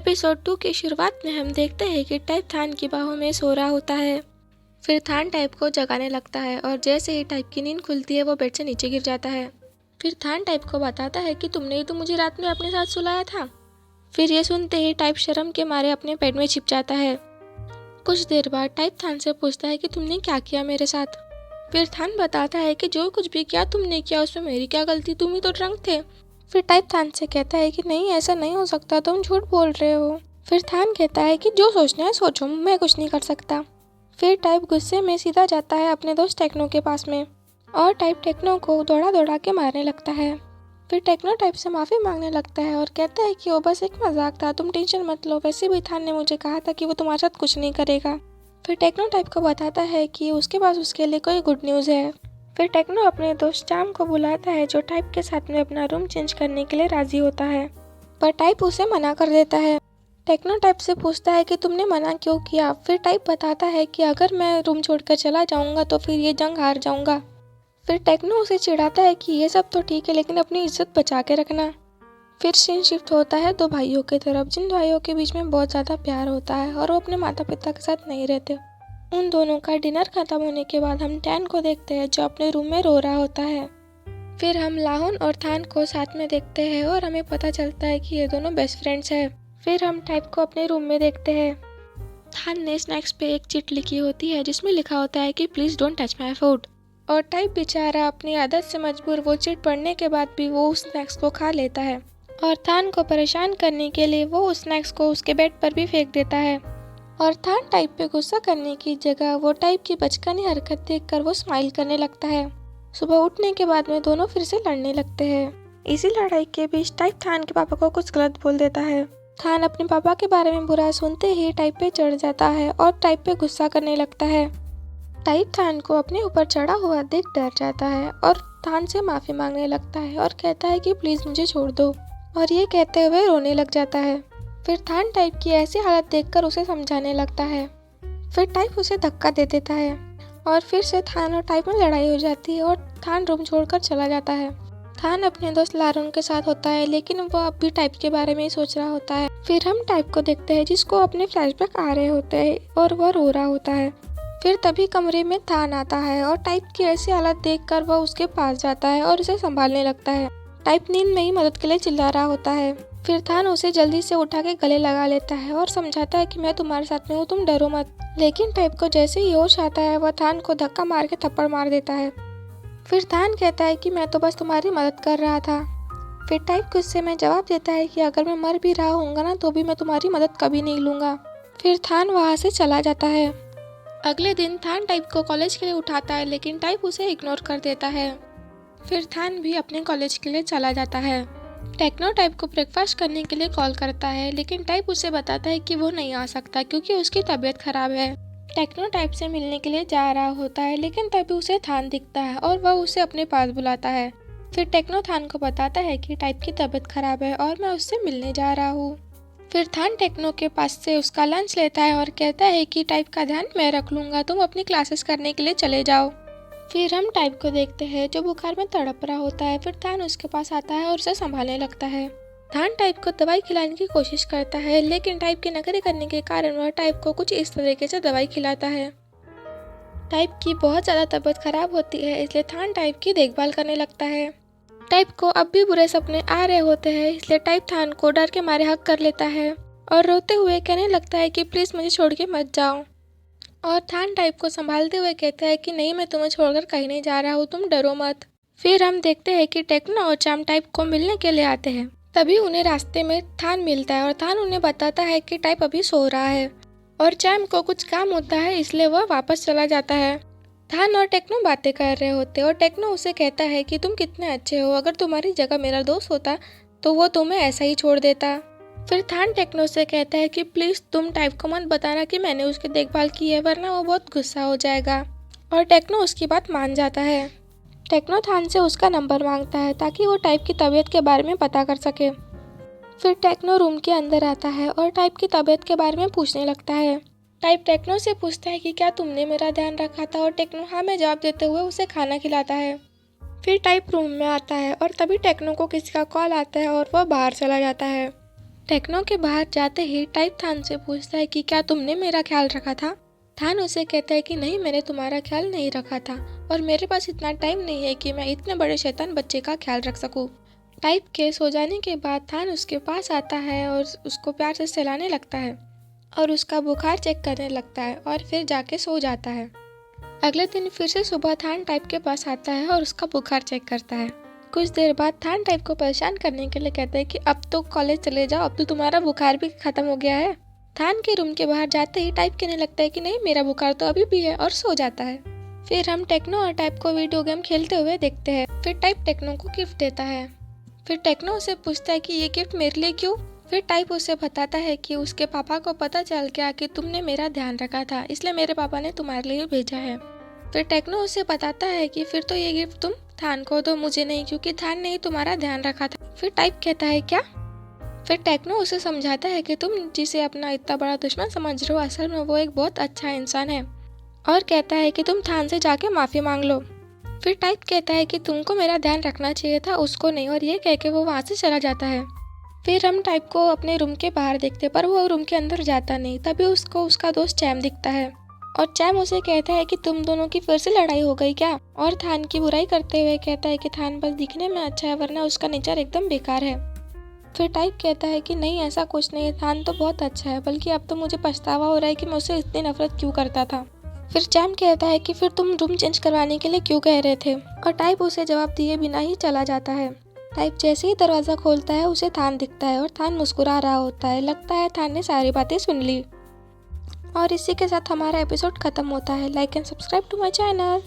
Episode 2 की शुरुआत में हम देखते हैं कि टाइप थान की बाहों में सो रहा होता है। फिर थान टाइप को जगाने लगता है और जैसे ही टाइप की नींद खुलती है वो बेड से नीचे गिर जाता है। फिर थान टाइप को बताता है कि तुमने ही तो मुझे रात में अपने साथ सुलाया था। फिर ये सुनते ही टाइप शर्म के मारे अपने बेड में छिप जाता है। कुछ देर बाद टाइप थान से पूछता है कि तुमने क्या किया मेरे साथ। फिर थान बताता है कि जो कुछ भी किया तुमने किया उसमें मेरी क्या गलती, तुम ही तो ड्रंक थे। फिर टाइप थान से कहता है कि नहीं ऐसा नहीं हो सकता, तुम झूठ बोल रहे हो। फिर थान कहता है कि जो सोचना है सोचो, मैं कुछ नहीं कर सकता। फिर टाइप गुस्से में सीधा जाता है अपने दोस्त टेक्नो के पास में और टाइप टेक्नो को दौड़ा दौड़ा के मारने लगता है। फिर टेक्नो टाइप से माफ़ी मांगने लगता है और कहता है कि वो बस एक मजाक था, तुम टेंशन मत लो, वैसे भी थान ने मुझे कहा था कि वो तुम्हारे साथ कुछ नहीं करेगा। फिर टेक्नो टाइप को बताता है कि उसके पास उसके लिए कोई गुड न्यूज़ है। फिर टेक्नो अपने दोस्त चाम को बुलाता है जो टाइप के साथ में अपना रूम चेंज करने के लिए राजी होता है, पर टाइप उसे मना कर देता है। टेक्नो टाइप से पूछता है कि तुमने मना क्यों किया। फिर टाइप बताता है कि अगर मैं रूम छोड़कर चला जाऊंगा तो फिर ये जंग हार जाऊंगा। फिर टेक्नो उसे चिढ़ाता है कि ये सब तो ठीक है लेकिन अपनी इज्जत बचा के रखना। फिर सीन शिफ्ट होता है दो भाइयों की तरफ, जिन भाइयों के बीच में बहुत ज़्यादा प्यार होता है और वो अपने माता पिता के साथ नहीं रहते। उन दोनों का डिनर खत्म होने के बाद हम टैन को देखते हैं जो अपने रूम में रो रहा होता है। फिर हम लाहुन और थान को साथ में देखते हैं और हमें पता चलता है कि ये दोनों बेस्ट फ्रेंड्स हैं। फिर हम टाइप को अपने रूम में देखते हैं। थान ने स्नैक्स पे एक चिट लिखी होती है जिसमें लिखा होता है कि please don't touch my food, और टाइप बेचारा अपनी आदत से मजबूर वो चिट पढ़ने के बाद भी वो उस स्नैक्स को खा लेता है और थान को परेशान करने के लिए वो उस स्नैक्स को उसके बेड पर भी फेंक देता है। और थान टाइप पे गुस्सा करने की जगह वो टाइप की बचकानी हरकत देखकर वो स्माइल करने लगता है। सुबह उठने के बाद में दोनों फिर से लड़ने लगते हैं। इसी लड़ाई के बीच टाइप थान के पापा को कुछ गलत बोल देता है। थान अपने पापा के बारे में बुरा सुनते ही टाइप पे चढ़ जाता है और टाइप पे गुस्सा करने लगता है। टाइप थान को अपने ऊपर चढ़ा हुआ देख डर जाता है और थान से माफ़ी मांगने लगता है और कहता है कि प्लीज़ मुझे छोड़ दो, और ये कहते हुए रोने लग जाता है। फिर थान टाइप की ऐसी हालत देखकर उसे समझाने लगता है। फिर टाइप उसे धक्का दे देता है और फिर से थान और टाइप में लड़ाई हो जाती है और थान रूम छोड़कर चला जाता है। थान अपने दोस्त लारून के साथ होता है लेकिन वो अब भी टाइप के बारे में ही सोच रहा होता है। फिर हम टाइप को देखते हैं जिसको अपने फ्लैशबैक आ रहे होते हैं और वह रो रहा होता है। फिर तभी कमरे में थान आता है और टाइप की ऐसी हालत देखकर वह उसके पास जाता है और उसे संभालने लगता है। टाइप नींद में ही मदद के लिए चिल्ला रहा होता है। फिर थान उसे जल्दी से उठा के गले लगा लेता है और समझाता है कि मैं तुम्हारे साथ में हूँ, तुम डरो मत। लेकिन टाइप को जैसे ही होश आता है वह थान को धक्का मार के थप्पड़ मार देता है। फिर थान कहता है कि मैं तो बस तुम्हारी मदद कर रहा था। फिर टाइप गुस्से में जवाब देता है कि अगर मैं मर भी रहा हूँगा ना तो भी मैं तुम्हारी मदद कभी नहीं लूँगा। फिर थान वहाँ से चला जाता है। अगले दिन थान टाइप को कॉलेज के लिए उठाता है लेकिन टाइप उसे इग्नोर कर देता है। फिर थान भी अपने कॉलेज के लिए चला जाता है। टेक्नो टाइप को ब्रेकफास्ट करने के लिए कॉल करता है लेकिन टाइप उसे बताता है कि वो नहीं आ सकता क्योंकि उसकी तबीयत खराब है। टेक्नो टाइप से मिलने के लिए जा रहा होता है लेकिन तभी उसे थान दिखता है और वह उसे अपने पास बुलाता है। फिर टेक्नो थान को बताता है कि टाइप की तबीयत खराब है और मैं उससे मिलने जा रहा हूँ। फिर थान टेक्नो के पास से उसका लंच लेता है और कहता है कि टाइप का ध्यान मैं रख लूँगा, तुम अपनी क्लासेस करने के लिए चले जाओ। फिर हम टाइप को देखते हैं जो बुखार में तड़प रहा होता है। फिर थान उसके पास आता है और उसे संभालने लगता है। थान टाइप को दवाई खिलाने की कोशिश करता है लेकिन टाइप की नखरे करने के कारण वह टाइप को कुछ इस तरीके से दवाई खिलाता है। टाइप की बहुत ज़्यादा तबीयत खराब होती है इसलिए थान टाइप की देखभाल करने लगता है। टाइप को अब भी बुरे सपने आ रहे होते हैं इसलिए टाइप थान को डर के मारे हक कर लेता है और रोते हुए कहने लगता है कि प्लीज़ मुझे छोड़ के मत जाओ। और थान टाइप को संभालते हुए कहता है कि नहीं, मैं तुम्हें छोड़कर कहीं नहीं जा रहा हूँ, तुम डरो मत। फिर हम देखते हैं कि टेक्नो और चाम टाइप को मिलने के लिए आते हैं। तभी उन्हें रास्ते में थान मिलता है और थान उन्हें बताता है कि टाइप अभी सो रहा है और चाम को कुछ काम होता है इसलिए वह वापस चला जाता है। थान और टेक्नो बातें कर रहे होते और टेक्नो उसे कहता है कि तुम कितने अच्छे हो, अगर तुम्हारी जगह मेरा दोस्त होता तो वो तुम्हें ऐसा ही छोड़ देता। फिर थान टेक्नो से कहता है कि प्लीज़ तुम टाइप को मत बताना कि मैंने उसकी देखभाल की है वरना वो बहुत गुस्सा हो जाएगा, और टेक्नो उसकी बात मान जाता है। टेक्नो थान से उसका नंबर मांगता है ताकि वो टाइप की तबीयत के बारे में पता कर सके। फिर टेक्नो रूम के अंदर आता है और टाइप की तबीयत के बारे में पूछने लगता है। टाइप टेक्नो से पूछता है कि क्या तुमने मेरा ध्यान रखा था, और टेक्नो हाँ में जवाब देते हुए उसे खाना खिलाता है। फिर टाइप रूम में आता है और तभी टेक्नो को किसी का कॉल आता है और वह बाहर चला जाता है। टेक्नो के बाहर जाते ही टाइप थान से पूछता है कि क्या तुमने मेरा ख्याल रखा था। थान उसे कहता है कि नहीं, मैंने तुम्हारा ख्याल नहीं रखा था और मेरे पास इतना टाइम नहीं है कि मैं इतने बड़े शैतान बच्चे का ख्याल रख सकूं। टाइप के सो जाने के बाद थान उसके पास आता है और उसको प्यार से सहलाने लगता है और उसका बुखार चेक करने लगता है और फिर जाके सो जाता है। अगले दिन फिर से सुबह थान टाइप के पास आता है और उसका बुखार चेक करता है। कुछ देर बाद थान टाइप को परेशान करने के लिए कहता है कि अब तो कॉलेज चले जाओ, अब तो तुम्हारा बुखार भी खत्म हो गया है। थान के रूम के बाहर जाते ही टाइप कहने लगता है कि नहीं, मेरा बुखार तो अभी भी है, और सो जाता है। फिर हम टेक्नो और टाइप को वीडियो गेम खेलते हुए देखते हैं। फिर टाइप टेक्नो को गिफ्ट देता है। फिर टेक्नो उसे पूछता है कि ये गिफ्ट मेरे लिए क्यों। फिर टाइप उसे बताता है कि उसके पापा को पता चल गया कि तुमने मेरा ध्यान रखा था, इसलिए मेरे पापा ने तुम्हारे लिए भेजा है। फिर टेक्नो उसे बताता है कि फिर तो ये गिफ्ट तुम थान को दो, मुझे नहीं, क्योंकि थान ने ही तुम्हारा ध्यान रखा था। फिर टाइप कहता है क्या। फिर टेक्नो उसे समझाता है कि तुम जिसे अपना इतना बड़ा दुश्मन समझ रहे हो, असल में वो एक बहुत अच्छा इंसान है, और कहता है कि तुम थान से जाके माफ़ी मांग लो। फिर टाइप कहता है कि तुमको मेरा ध्यान रखना चाहिए था, उसको नहीं, और ये कह के वो वहाँ से चला जाता है। फिर हम टाइप को अपने रूम के बाहर देखते पर वो रूम के अंदर जाता नहीं। तभी उसको उसका दोस्त चैम दिखता है और चैम उसे कहता है कि तुम दोनों की फिर से लड़ाई हो गई क्या, और थान की बुराई करते हुए कहता है कि थान बस दिखने में अच्छा है, वरना उसका नेचर एकदम बेकार है। फिर टाइप कहता है कि नहीं, ऐसा कुछ नहीं है, थान तो बहुत अच्छा है, बल्कि अब तो मुझे पछतावा हो रहा है कि मैं उसे इतनी नफरत क्यों करता था। फिर चैम कहता है कि फिर तुम रूम चेंज करवाने के लिए क्यों कह रहे थे, और टाइप उसे जवाब दिए बिना ही चला जाता है। टाइप जैसे ही दरवाज़ा खोलता है उसे थान दिखता है और थान मुस्कुरा रहा होता है। लगता है थान ने सारी बातें सुन ली। और इसी के साथ हमारा एपिसोड खत्म होता है। Like and subscribe to my channel.